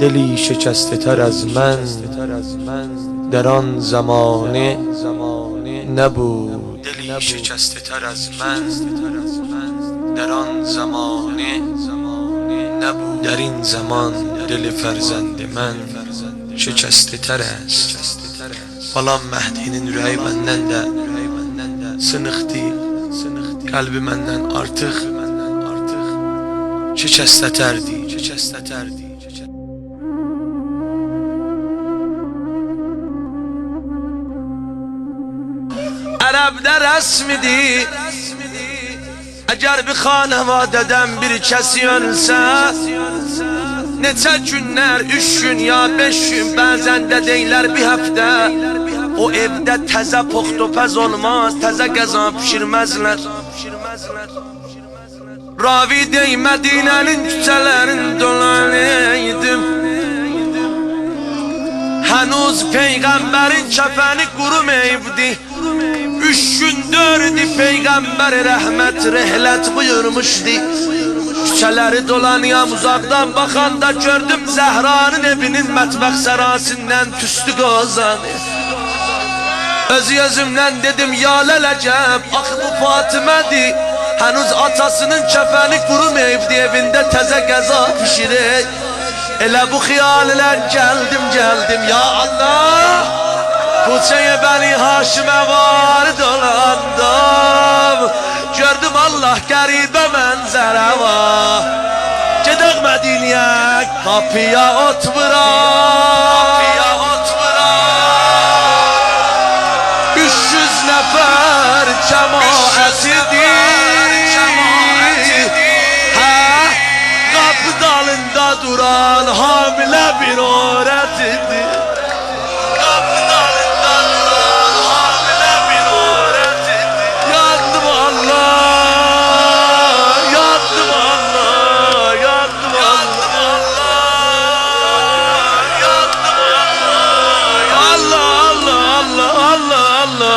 دلی شکسته تر از من در آن زمانه نبود. دلی شکسته تر از من در آن زمانه نبود. در این زمان دل فرزند من şikəsti tərəz. Balam Məhdinin ürəyi məndən də sınıqdı. Qəlbi məndən artıq şikəstətərdi. Ərəbdə rəsmidir, əgər bir xanavadədən bir kəsi ölsə, neçə günlər, 3 gün ya 5 gün, bəzən də deylər bir həftə, o evdə təzə poxtopəz olmaz, təzə qəza pişirməzlər. Ravi dey Mədinənin küçələrin dolanıydım, hənuz Peyğəmbərin kəfəni qurumeyibdi. 3 gün 4'dü Peyğəmbər rəhmət rehlət buyurmuşdu. Küçələri dolanıyam, uzaqdan baxanda gördüm Zəhranın evinin mətbəx sərasından tüstü qozanı. Öz-özümdən dedim ya lələcəb, axı bu Fatimədir, hənuz atasının kəfəni qurumeyibdi, evində təzə qəza pişirək. Elə bu xiyal ilə gəldim ya Allah, Koçaya Bəni Haşimə var dolandım, gördüm Allah qəribə mənzərə var. Gedək Mədiniyə, qapıya ot vuraq, 300 nəfər cəmaətidir, qapı dalında duran hamilə bir öğretidir.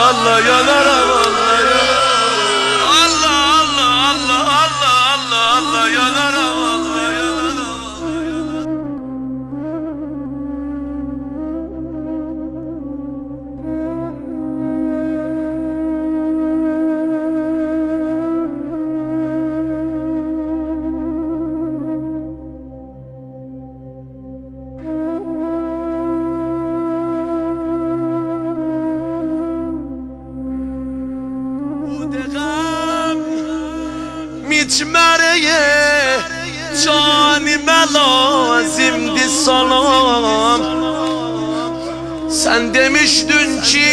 Allah yanarım Allah yanarım Micmereye canime lazimdi salam. Sen demiştin ki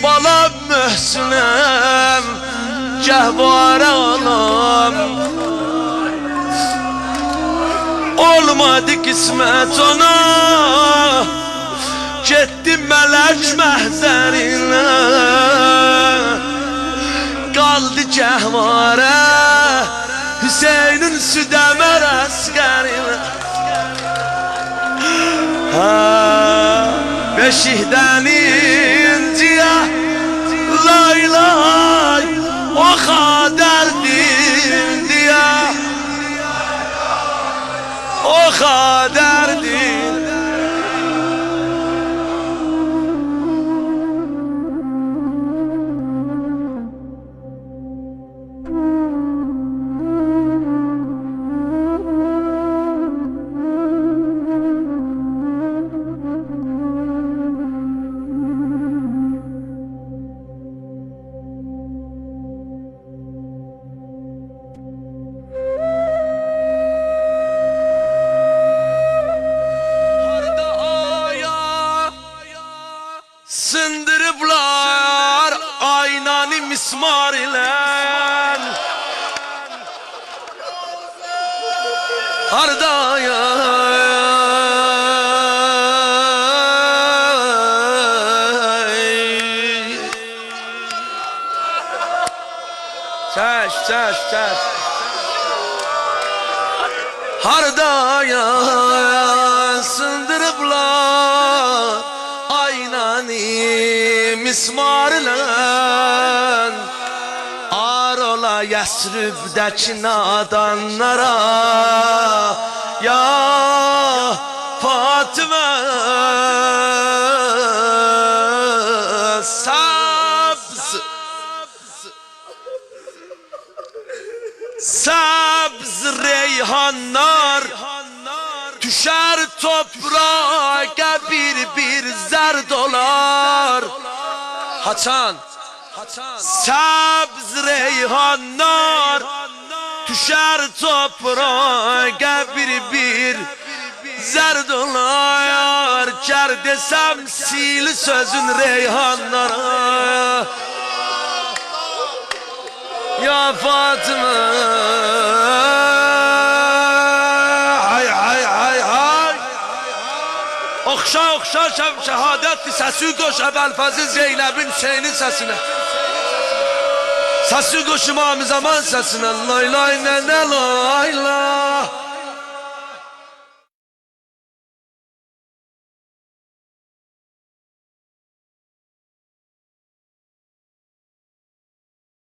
balam Möhsünem cehvare alam. Olmadı kısmet ona, gittim melek mehzerine, kaldı cehvare Hüseyin'in südemer askerine. Beşikten inciye lay lay o kaderdin diye, o kaderdin. Sındırıblar aynanı mismar ile, hardaya çeş hardaya sındırıblar aynanı mismarla, ar ola Yəsribdəki nadanlara ya Fatıma sabz reyhanlar düşer toprağa bir zerd olar Haçan sabz reyhanlar düşer toprağa bir zerd olar Ker desem sil sözün reyhanlara ya Fatıma hay hay hay hay Okşa okşa şehadet sesi koş Ebelfazıl Zeynep'in Hüseyin'in sesine Sesi koş İmam-ı Zaman sesine Lay lay ne lay lay